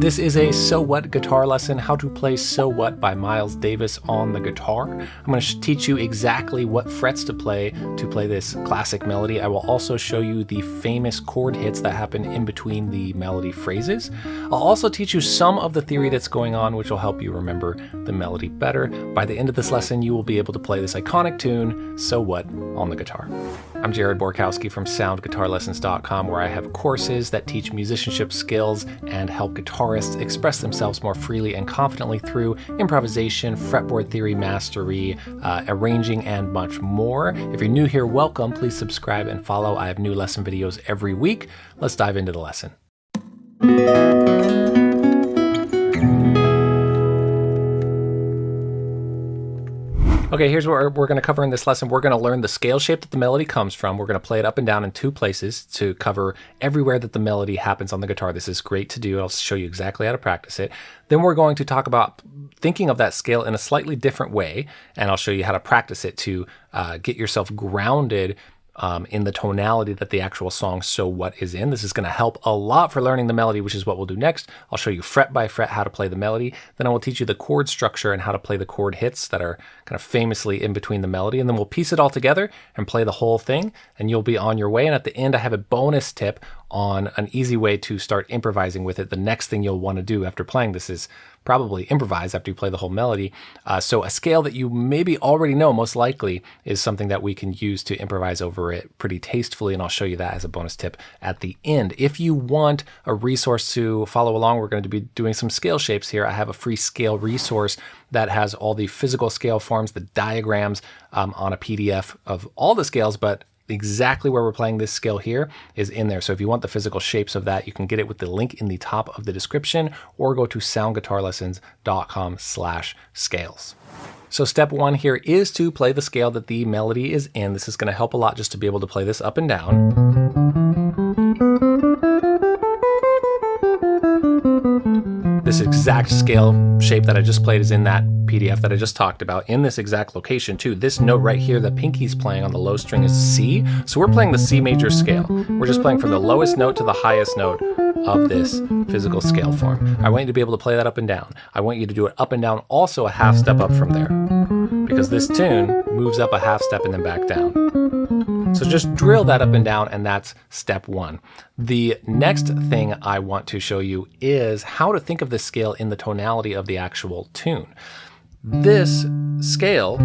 This is a So What guitar lesson, how to play So What by Miles Davis on the guitar. I'm going to teach you exactly what frets to play this classic melody. I will also show you the famous chord hits that happen in between the melody phrases. I'll also teach you some of the theory that's going on, which will help you remember the melody better. By the end of this lesson, you will be able to play this iconic tune, So What, on the guitar. I'm Jared Borkowski from SoundGuitarLessons.com, where I have courses that teach musicianship skills and help guitarists express themselves more freely and confidently through improvisation, fretboard theory, mastery, arranging, and much more. If you're new here, welcome. Please subscribe and follow. I have new lesson videos every week. Let's dive into the lesson. Okay, here's what we're going to cover in this lesson. We're going to learn the scale shape that the melody comes from. We're going to play it up and down in two places to cover everywhere that the melody happens on the guitar. This is great to do. I'll show you exactly how to practice it. Then we're going to talk about thinking of that scale in a slightly different way, and I'll show you how to practice it to get yourself grounded in the tonality that the actual song So What is in. This is going to help a lot for learning the melody, which is what we'll do next. I'll show you fret by fret how to play the melody. Then I will teach you the chord structure and how to play the chord hits that are kind of famously in between the melody. And then we'll piece it all together and play the whole thing, and you'll be on your way. And at the end, I have a bonus tip on an easy way to start improvising with it. The next thing you'll want to do after playing this is probably improvise after you play the whole melody. So a scale that you maybe already know, most likely, is something that we can use to improvise over it pretty tastefully, and I'll show you that as a bonus tip at the end. If you want a resource to follow along, we're going to be doing some scale shapes here. I have a free scale resource that has all the physical scale forms, the diagrams on a PDF of all the scales, but exactly where we're playing this scale here is in there. So if you want the physical shapes of that, you can get it with the link in the top of the description, or go to soundguitarlessons.com/scales. So step one here is to play the scale that the melody is in. This is going to help a lot just to be able to play this up and down. This exact scale shape that I just played is in that PDF that I just talked about, in this exact location too. This note right here that Pinky's playing on the low string is C. So we're playing the C major scale. We're just playing from the lowest note to the highest note of this physical scale form. I want you to be able to play that up and down. I want you to do it up and down also a half step up from there, because this tune moves up a half step and then back down. So just drill that up and down, and that's step one. The next thing I want to show you is how to think of this scale in the tonality of the actual tune. This scale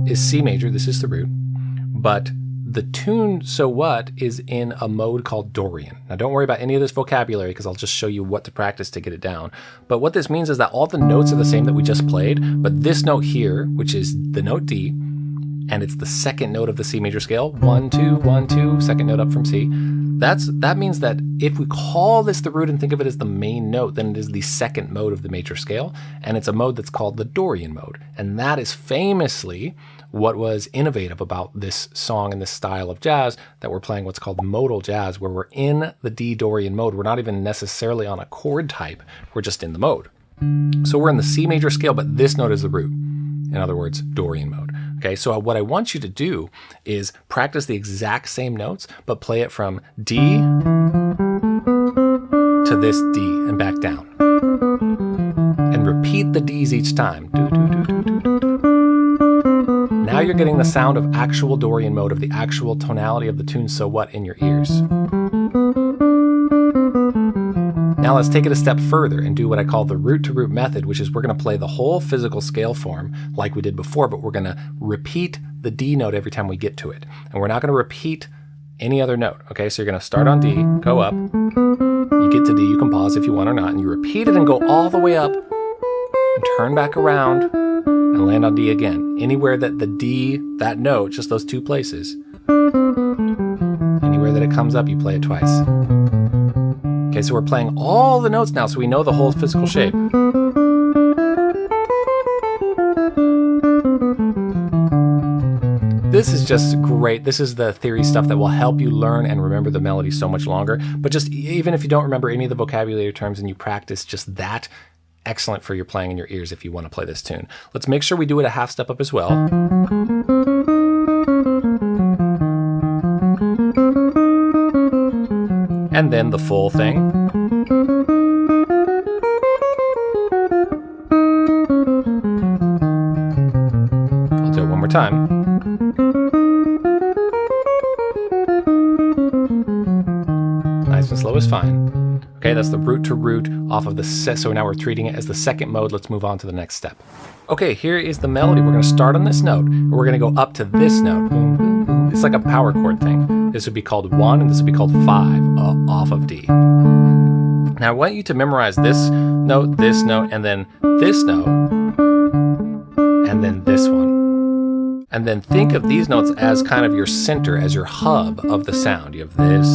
is C major, this is the root, but the tune So What is in a mode called Dorian. Now don't worry about any of this vocabulary, because I'll just show you what to practice to get it down. But what this means is that all the notes are the same that we just played, but this note here, which is the note D, and it's the second note of the C major scale, 1, 2, 1, 2, second note up from C. That means that if we call this the root and think of it as the main note, then it is the second mode of the major scale, and it's a mode that's called the Dorian mode. And that is famously what was innovative about this song and this style of jazz, that we're playing what's called modal jazz, where we're in the D Dorian mode. We're not even necessarily on a chord type, we're just in the mode. So we're in the C major scale, but this note is the root. In other words, Dorian mode. Okay, so what I want you to do is practice the exact same notes, but play it from D to this D and back down. And repeat the Ds each time. Do, do, do, do, do, do, do. Now you're getting the sound of actual Dorian mode, of the actual tonality of the tune So What in your ears. Now let's take it a step further and do what I call the root to root method, which is we're going to play the whole physical scale form like we did before, but we're going to repeat the D note every time we get to it. And we're not going to repeat any other note. Okay, so you're going to start on D, go up, you get to D, you can pause if you want or not, and you repeat it and go all the way up and turn back around and land on D again. Anywhere that the D, that note, just those two places, anywhere that it comes up, you play it twice. Okay, so we're playing all the notes now, so we know the whole physical shape. this is just great. This is the theory stuff that will help you learn and remember the melody so much longer. But just even if you don't remember any of the vocabulary terms and you practice just that, excellent for your playing in your ears if you want to play this tune. Let's make sure we do it a half step up as well. And then the full thing. I'll do it one more time. Nice and slow is fine. Okay, that's the root to root off of the set. So now we're treating it as the second mode. Let's move on to the next step. Okay, here is the melody. We're going to start on this note, and we're going to go up to this note. Boom, boom, boom. It's like a power chord thing. This would be called 1, and this would be called 5 off of D. Now I want you to memorize this note, and then this note, and then this one. And then think of these notes as kind of your center, as your hub of the sound. You have this,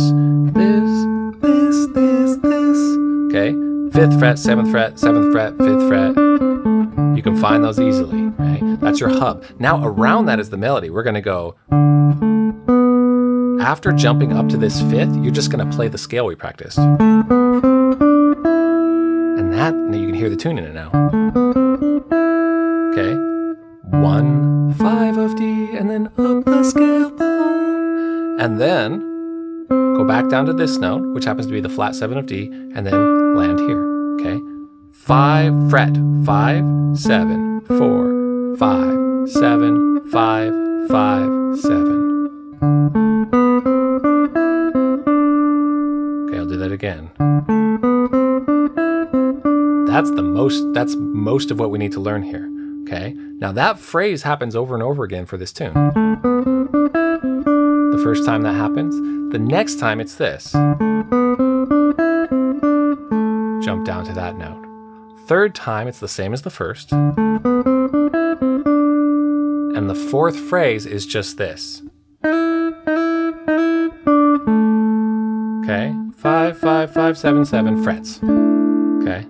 okay? 5th fret, 7th fret, 7th fret, 5th fret. You can find those easily, right? That's your hub. Now around that is the melody. We're gonna go, after jumping up to this 5th, you're just gonna play the scale we practiced. And that, now you can hear the tune in it now. Okay? 1, 5 of D, and then up the scale, boom. And then go back down to this note, which happens to be the flat 7 of D, and then land here, okay? 5 fret, 5, 7, 4, 5, 7, 5, 5, 7. Okay, I'll do that again. That's most of what we need to learn here, okay? Now that phrase happens over and over again for this tune. The first time that happens, the next time it's this. Jump down to that note. Third time, it's the same as the first. And the fourth phrase is just this. Okay, 5, 5, 5, 7, 7 frets. Okay.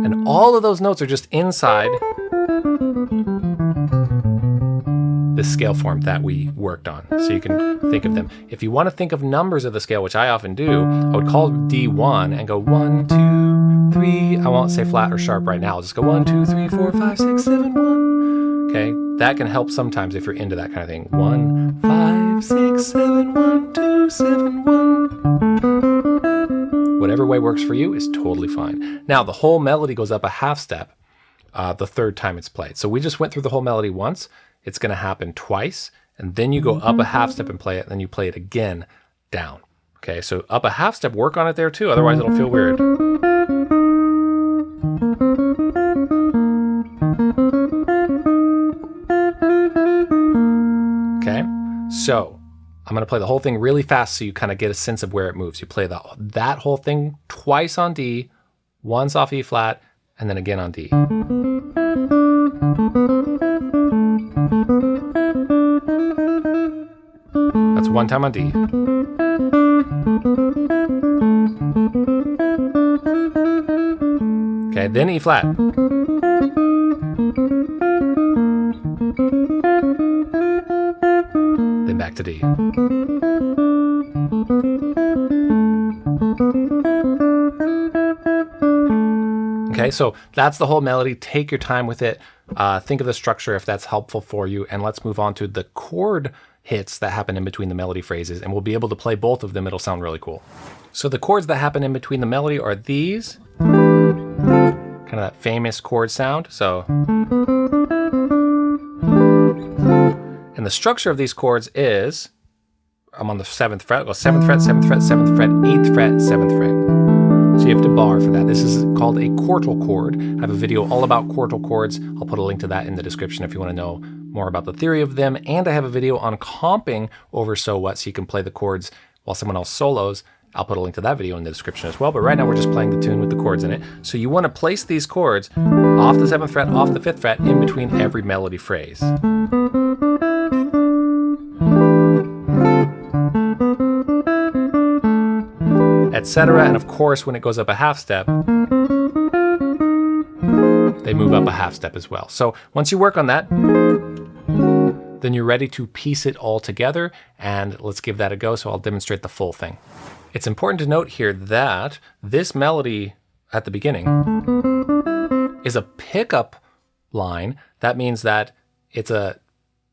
And all of those notes are just inside the scale form that we worked on. So you can think of them. If you want to think of numbers of the scale, which I often do, I would call D1 and go 1, 2, 3. I won't say flat or sharp right now. I'll just go 1, 2, 3, 4, 5, 6, 7, 1. Okay, that can help sometimes if you're into that kind of thing. 1, 5, 6, 7, 1, 2, 7, 1. Whatever way works for you is totally fine. Now the whole melody goes up a half step the third time it's played. So we just went through the whole melody once. It's going to happen twice, and then you go up a half step and play it, and then you play it again down. Okay, so up a half step, work on it there too, otherwise it'll feel weird. Okay, so I'm going to play the whole thing really fast so you kind of get a sense of where it moves. You play that whole thing twice on D, once off E flat, and then again on D. That's one time on D. Okay, then E flat. Then back to D. Okay, so that's the whole melody. Take your time with it. Think of the structure if that's helpful for you. And let's move on to the chord hits that happen in between the melody phrases. And we'll be able to play both of them. It'll sound really cool. So the chords that happen in between the melody are these. Kind of that famous chord sound. So, and the structure of these chords is, I'm on the 7th fret. I'll go 7th fret, 7th fret, 7th fret, 8th fret, 7th fret. So you have to bar for that. This is called a quartal chord. I have a video all about quartal chords. I'll put a link to that in the description if you want to know more about the theory of them. And I have a video on comping over so what, so you can play the chords while someone else solos. I'll put a link to that video in the description as well. But right now we're just playing the tune with the chords in it. So you want to place these chords off the 7th fret, off the 5th fret, in between every melody phrase. Etc. And of course, when it goes up a half step, they move up a half step as well. So once you work on that, then you're ready to piece it all together, and let's give that a go. So I'll demonstrate the full thing. It's important to note here that this melody at the beginning is a pickup line. That means that it's a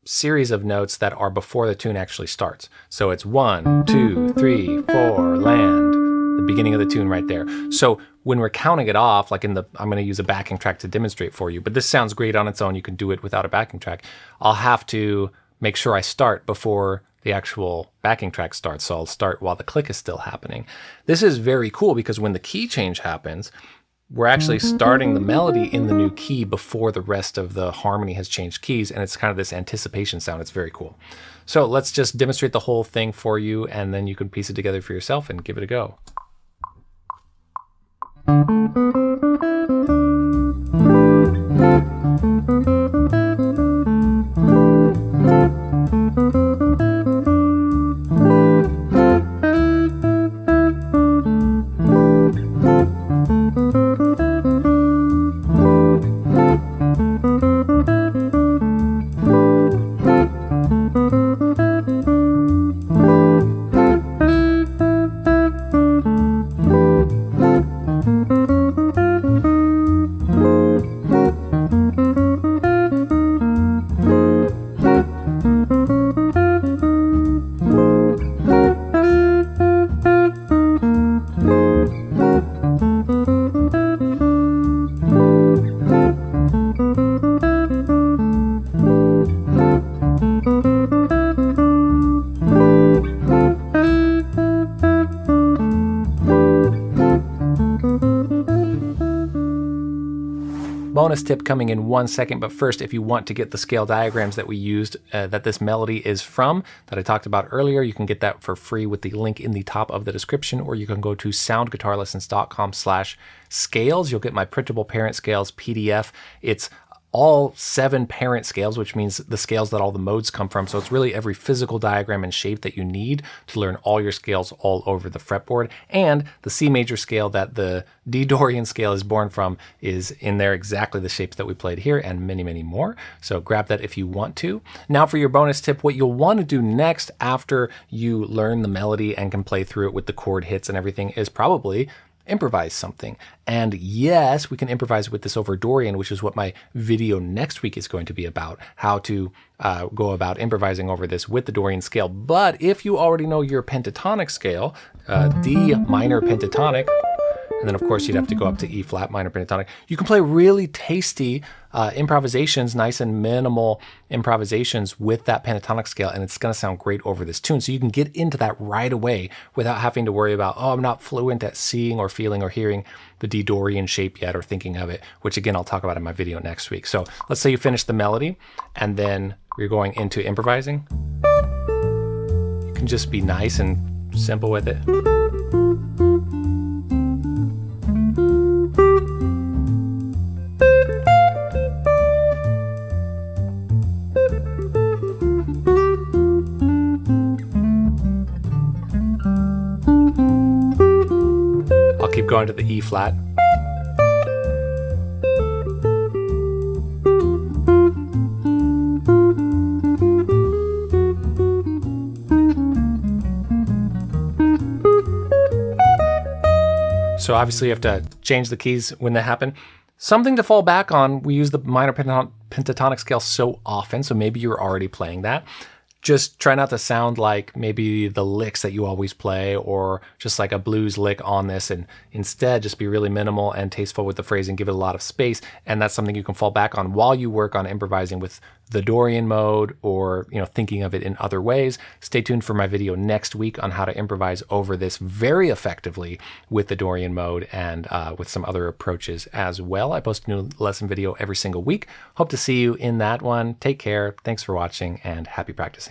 series of notes that are before the tune actually starts. So it's 1, 2, 3, 4, land, the beginning of the tune right there. So when we're counting it off, like I'm going to use a backing track to demonstrate for you, but this sounds great on its own. You can do it without a backing track. I'll have to make sure I start before the actual backing track starts. So I'll start while the click is still happening. This is very cool because when the key change happens, we're actually starting the melody in the new key before the rest of the harmony has changed keys, and it's kind of this anticipation sound. It's very cool. So let's just demonstrate the whole thing for you, and then you can piece it together for yourself and give it a go. Bonus tip coming in 1 second, but first, if you want to get the scale diagrams that we used, that this melody is from, that I talked about earlier, you can get that for free with the link in the top of the description, or you can go to soundguitarlessons.com/scales. You'll get my printable parent scales PDF. It's all 7 parent scales, which means the scales that all the modes come from. So it's really every physical diagram and shape that you need to learn all your scales all over the fretboard. And the C major scale that the D Dorian scale is born from is in there, exactly the shapes that we played here, and many, many more. So grab that if you want to. Now for your bonus tip, what you'll want to do next after you learn the melody and can play through it with the chord hits and everything is probably improvise something. And yes, we can improvise with this over Dorian, which is what my video next week is going to be about, how to go about improvising over this with the Dorian scale. But if you already know your pentatonic scale, D minor pentatonic, and then of course you'd have to go up to E flat minor pentatonic, you can play really tasty improvisations, nice and minimal improvisations with that pentatonic scale, and it's going to sound great over this tune. So you can get into that right away without having to worry about, oh, I'm not fluent at seeing or feeling or hearing the D Dorian shape yet or thinking of it, which again, I'll talk about in my video next week. So let's say you finish the melody and then you're going into improvising. You can just be nice and simple with it. Keep going to the E flat. So obviously you have to change the keys when they happen. Something to fall back on, we use the minor pentatonic scale so often, so maybe you're already playing that. Just try not to sound like maybe the licks that you always play or just like a blues lick on this, and instead just be really minimal and tasteful with the phrasing, give it a lot of space, and that's something you can fall back on while you work on improvising with the Dorian mode or thinking of it in other ways. Stay tuned for my video next week on how to improvise over this very effectively with the Dorian mode and with some other approaches as well. I post a new lesson video every single week. Hope to see you in that one. Take care. Thanks for watching and happy practicing.